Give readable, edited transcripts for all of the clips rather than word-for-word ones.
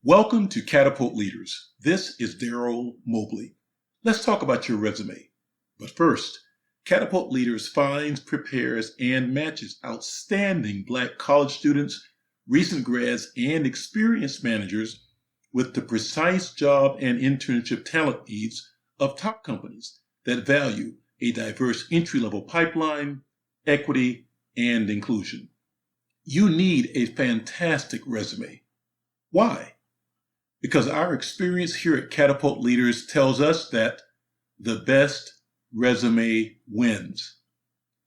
Welcome to Catapult Leaders. This is Daryl Mobley. Let's talk about your resume. But first, Catapult Leaders finds, prepares, and matches outstanding Black college students, recent grads, and experienced managers with the precise job and internship talent needs of top companies that value a diverse entry-level pipeline, equity, and inclusion. You need a fantastic resume. Why? Because our experience here at Catapult Leaders tells us that the best resume wins.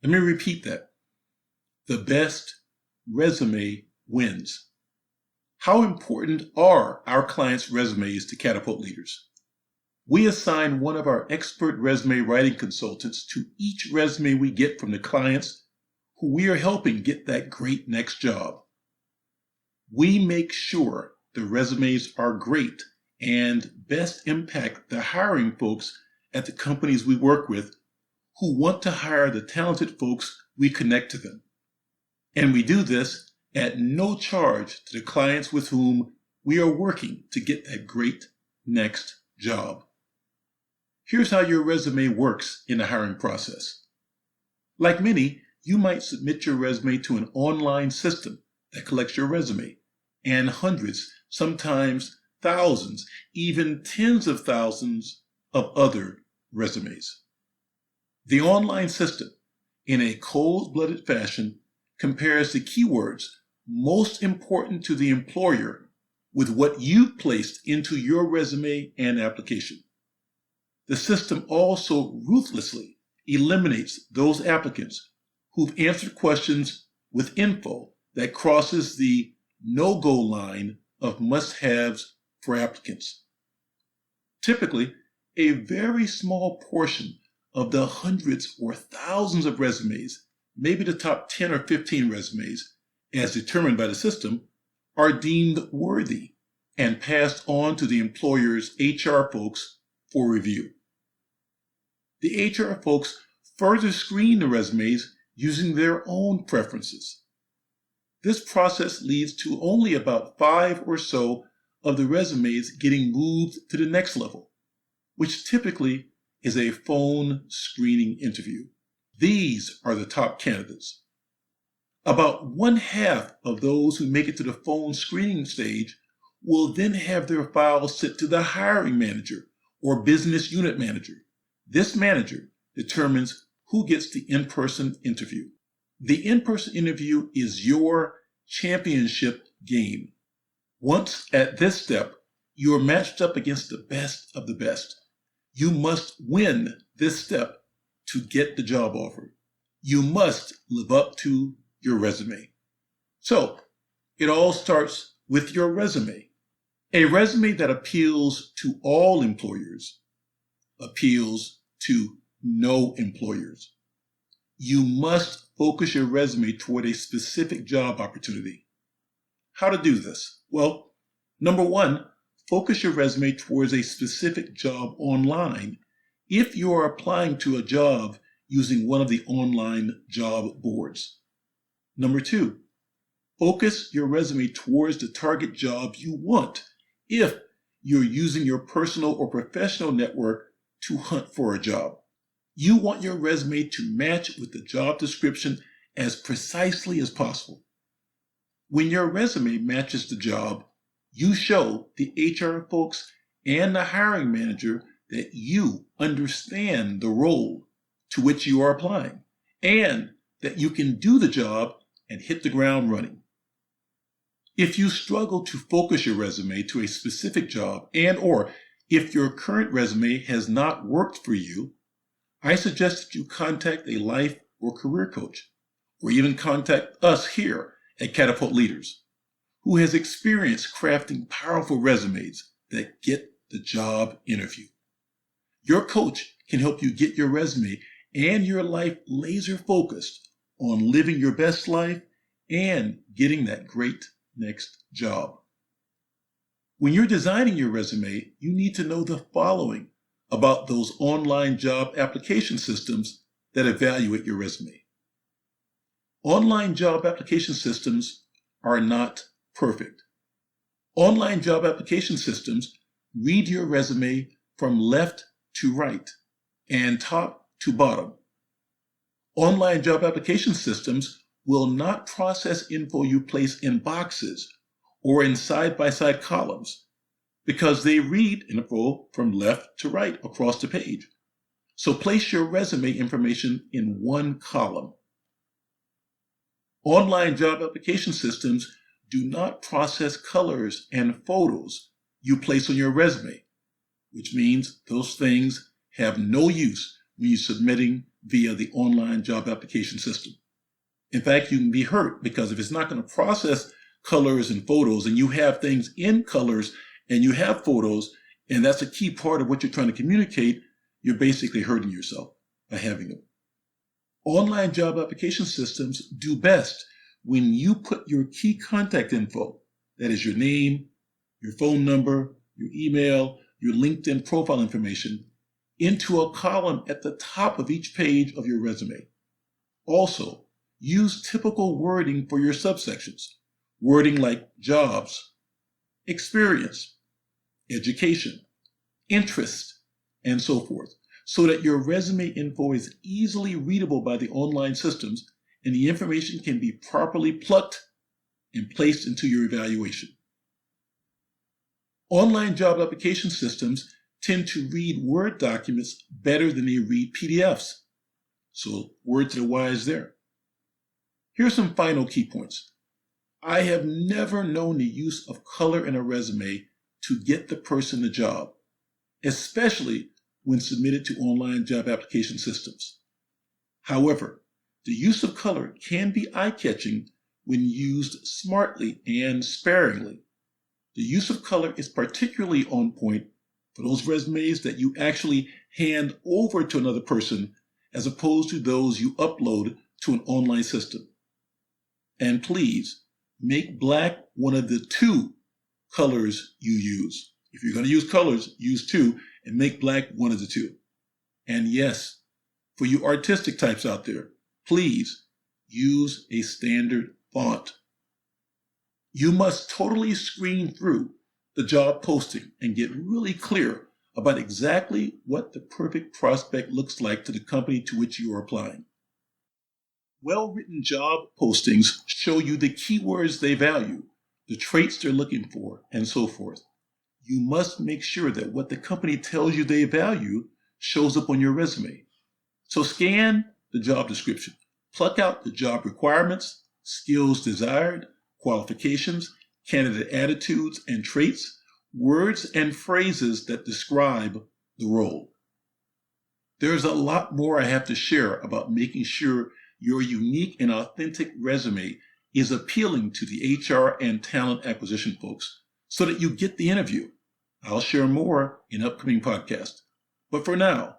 Let me repeat that. The best resume wins. How important are our clients' resumes to Catapult Leaders? We assign one of our expert resume writing consultants to each resume we get from the clients who we are helping get that great next job. We make sure the resumes are great and best impact the hiring folks at the companies we work with who want to hire the talented folks we connect to them. And we do this at no charge to the clients with whom we are working to get that great next job. Here's how your resume works in the hiring process. Like many, you might submit your resume to an online system that collects your resume and hundreds, sometimes thousands, even tens of thousands of other resumes. The online system, in a cold-blooded fashion, compares the keywords most important to the employer with what you've placed into your resume and application. The system also ruthlessly eliminates those applicants who've answered questions with info that crosses the no-go line of must-haves for applicants. Typically, a very small portion of the hundreds or thousands of resumes, maybe the top 10 or 15 resumes, as determined by the system, are deemed worthy and passed on to the employer's HR folks for review. The HR folks further screen the resumes using their own preferences. This process leads to only about 5 or so of the resumes getting moved to the next level, which typically is a phone screening interview. These are the top candidates. About 1/2 of those who make it to the phone screening stage will then have their files sent to the hiring manager or business unit manager. This manager determines who gets the in-person interview. The in-person interview is your championship game. Once at this step, you are matched up against the best of the best. You must win this step to get the job offer. You must live up to your resume. So, it all starts with your resume. A resume that appeals to all employers appeals to no employers. You must focus your resume toward a specific job opportunity. How to do this? Well, number one, focus your resume towards a specific job online if you are applying to a job using one of the online job boards. Number two, focus your resume towards the target job you want if you're using your personal or professional network to hunt for a job. You want your resume to match with the job description as precisely as possible. When your resume matches the job, you show the HR folks and the hiring manager that you understand the role to which you are applying and that you can do the job and hit the ground running. If you struggle to focus your resume to a specific job or if your current resume has not worked for you, I suggest that you contact a life or career coach, or even contact us here at Catapult Leaders, who has experience crafting powerful resumes that get the job interview. Your coach can help you get your resume and your life laser focused on living your best life and getting that great next job. When you're designing your resume, you need to know the following about those online job application systems that evaluate your resume. Online job application systems are not perfect. Online job application systems read your resume from left to right and top to bottom. Online job application systems will not process info you place in boxes or in side-by-side columns because they read info from left to right across the page. So place your resume information in one column. Online job application systems do not process colors and photos you place on your resume, which means those things have no use when you're submitting via the online job application system. In fact, you can be hurt because if it's not going to process colors and photos and you have things in colors and you have photos, and that's a key part of what you're trying to communicate, you're basically hurting yourself by having them. Online job application systems do best when you put your key contact info, that is your name, your phone number, your email, your LinkedIn profile information, into a column at the top of each page of your resume. Also, use typical wording for your subsections, wording like jobs, experience, education, interest, and so forth, so that your resume info is easily readable by the online systems and the information can be properly plucked and placed into your evaluation. Online job application systems tend to read Word documents better than they read PDFs. So word to the wise there. Here's some final key points. I have never known the use of color in a resume to get the person the job, especially when submitted to online job application systems. However, the use of color can be eye-catching when used smartly and sparingly. The use of color is particularly on point for those resumes that you actually hand over to another person as opposed to those you upload to an online system. And please, make black one of the two colors you use. If you're going to use colors, use two and make black one of the two. And yes, for you artistic types out there, please use a standard font. You must totally screen through the job posting and get really clear about exactly what the perfect prospect looks like to the company to which you are applying. Well-written job postings show you the keywords they value, the traits they're looking for, and so forth. You must make sure that what the company tells you they value shows up on your resume. So scan the job description, pluck out the job requirements, skills desired, qualifications, candidate attitudes and traits, words and phrases that describe the role. There's a lot more I have to share about making sure your unique and authentic resume is appealing to the HR and talent acquisition folks so that you get the interview. I'll share more in upcoming podcasts. But for now,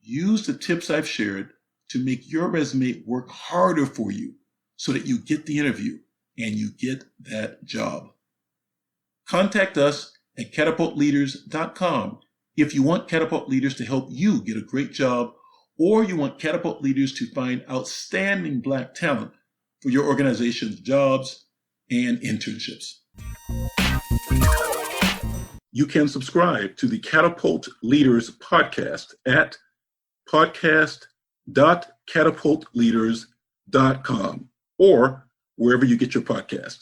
use the tips I've shared to make your resume work harder for you so that you get the interview and you get that job. Contact us at catapultleaders.com if you want Catapult Leaders to help you get a great job, or you want Catapult Leaders to find outstanding Black talent for your organization's jobs and internships. You can subscribe to the Catapult Leaders podcast at podcast.catapultleaders.com or wherever you get your podcast.